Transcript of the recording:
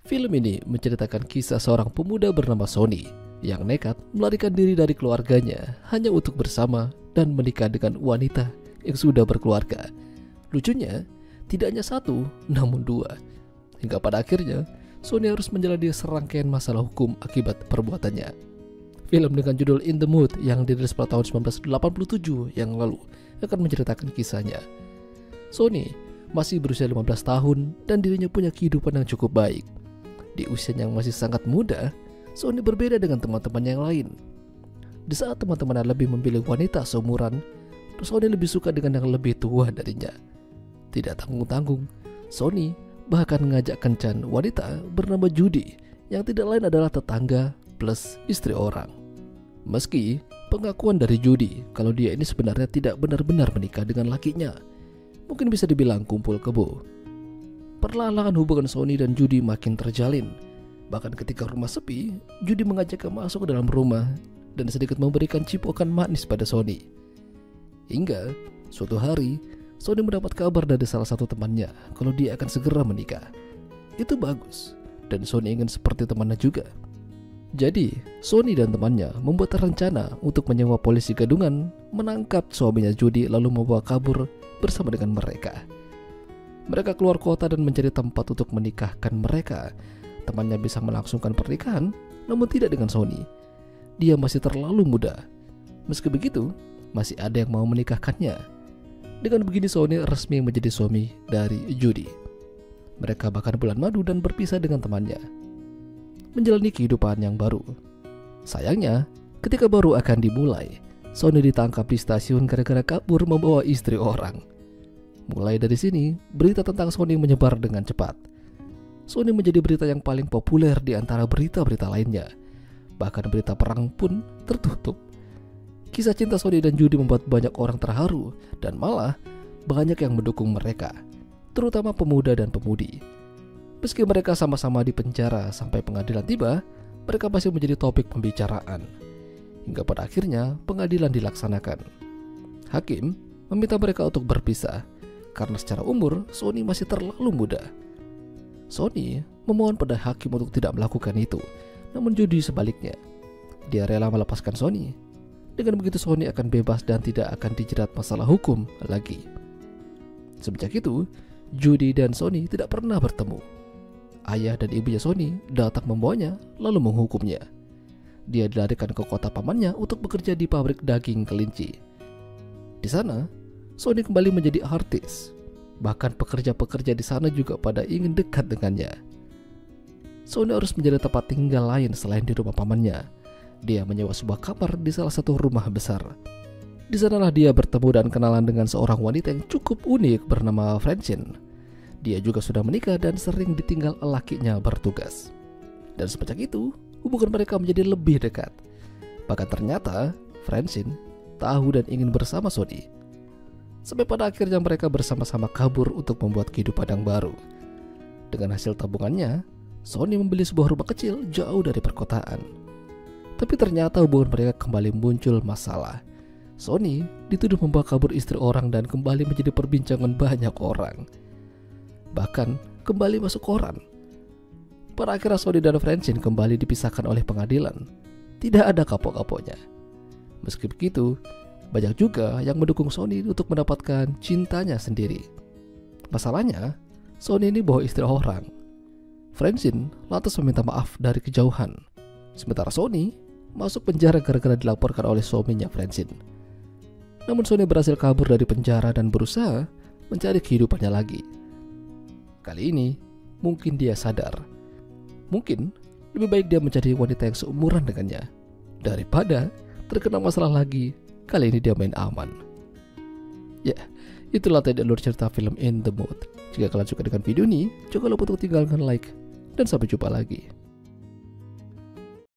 Film ini menceritakan kisah seorang pemuda bernama Sonny yang nekat melarikan diri dari keluarganya hanya untuk bersama dan menikah dengan wanita yang sudah berkeluarga. Lucunya, tidak hanya satu, namun dua. Hingga pada akhirnya, Sonny harus menjalani serangkaian masalah hukum akibat perbuatannya. Film dengan judul In the Mood yang dirilis pada tahun 1987 yang lalu akan menceritakan kisahnya. Sonny masih berusia 15 tahun dan dirinya punya kehidupan yang cukup baik. Di usia yang masih sangat muda, Sonny berbeda dengan teman-teman yang lain. Di saat teman-teman lebih memilih wanita seumuran, Sonny lebih suka dengan yang lebih tua darinya. Tidak tanggung-tanggung, Sonny bahkan mengajak kencan wanita bernama Judy yang tidak lain adalah tetangga plus istri orang. Meski pengakuan dari Judy kalau dia ini sebenarnya tidak benar-benar menikah dengan lakinya, mungkin bisa dibilang kumpul kebo. Perlahan-lahan hubungan Sonny dan Judy makin terjalin. Bahkan ketika rumah sepi, Judy mengajaknya masuk ke dalam rumah dan sedikit memberikan cipokan manis pada Sonny. Hingga suatu hari, Sonny mendapat kabar dari salah satu temannya kalau dia akan segera menikah. Itu bagus, dan Sonny ingin seperti temannya juga. Jadi, Sonny dan temannya membuat rencana untuk menyewa polisi gadungan menangkap suaminya Judy lalu membawa kabur bersama dengan mereka. Mereka keluar kota dan mencari tempat untuk menikahkan mereka. Temannya bisa melangsungkan pernikahan, namun tidak dengan Sonny. Dia masih terlalu muda. Meski begitu, masih ada yang mau menikahkannya. Dengan begini Sonny resmi menjadi suami dari Judy. Mereka bahkan bulan madu dan berpisah dengan temannya, menjalani kehidupan yang baru. Sayangnya, ketika baru akan dimulai, Sonny ditangkap di stasiun gara-gara kabur membawa istri orang. Mulai dari sini, berita tentang Sonny menyebar dengan cepat. Sonny menjadi berita yang paling populer di antara berita-berita lainnya. Bahkan berita perang pun tertutup. Kisah cinta Sonny dan Judy membuat banyak orang terharu dan malah banyak yang mendukung mereka, terutama pemuda dan pemudi. Meski mereka sama-sama di penjara sampai pengadilan tiba, mereka masih menjadi topik pembicaraan. Hingga pada akhirnya pengadilan dilaksanakan. Hakim meminta mereka untuk berpisah karena secara umur Sonny masih terlalu muda. Sonny memohon pada hakim untuk tidak melakukan itu, namun Judy sebaliknya. Dia rela melepaskan Sonny. Dengan begitu Sonny akan bebas dan tidak akan dijerat masalah hukum lagi. Semenjak itu, Judy dan Sonny tidak pernah bertemu. Ayah dan ibunya Sonny datang membawanya lalu menghukumnya. Dia dilarikan ke kota pamannya untuk bekerja di pabrik daging kelinci. Di sana, Sonny kembali menjadi artis. Bahkan pekerja-pekerja di sana juga pada ingin dekat dengannya. Sonny harus menjadi tempat tinggal lain selain di rumah pamannya. Dia menyewa sebuah kamar di salah satu rumah besar. Di sanalah dia bertemu dan kenalan dengan seorang wanita yang cukup unik bernama Francine. Dia juga sudah menikah dan sering ditinggal lakinya bertugas. Dan semenjak itu, hubungan mereka menjadi lebih dekat. Bahkan ternyata Francine tahu dan ingin bersama Sonny. Sampai pada akhirnya mereka bersama-sama kabur untuk membuat kehidupan yang baru. Dengan hasil tabungannya, Sonny membeli sebuah rumah kecil jauh dari perkotaan. Tapi ternyata hubungan mereka kembali muncul masalah. Sonny dituduh membawa kabur istri orang dan kembali menjadi perbincangan banyak orang. Bahkan kembali masuk koran. Pada akhirnya Sonny dan Francine kembali dipisahkan oleh pengadilan. Tidak ada kapok-kapoknya. Meski begitu, banyak juga yang mendukung Sonny untuk mendapatkan cintanya sendiri. Masalahnya, Sonny ini bawa istri orang. Francine lantas meminta maaf dari kejauhan. Sementara Sonny masuk penjara gara-gara dilaporkan oleh suaminya Francine. Namun Sonny berhasil kabur dari penjara dan berusaha mencari kehidupannya lagi. Kali ini, mungkin dia sadar. Mungkin lebih baik dia mencari wanita yang seumuran dengannya daripada terkena masalah lagi. Kali ini dia main aman. Ya, itulah tadi alur cerita film In the Mood. Jika kalian suka dengan video ini, jangan lupa untuk tinggalkan like. Dan sampai jumpa lagi.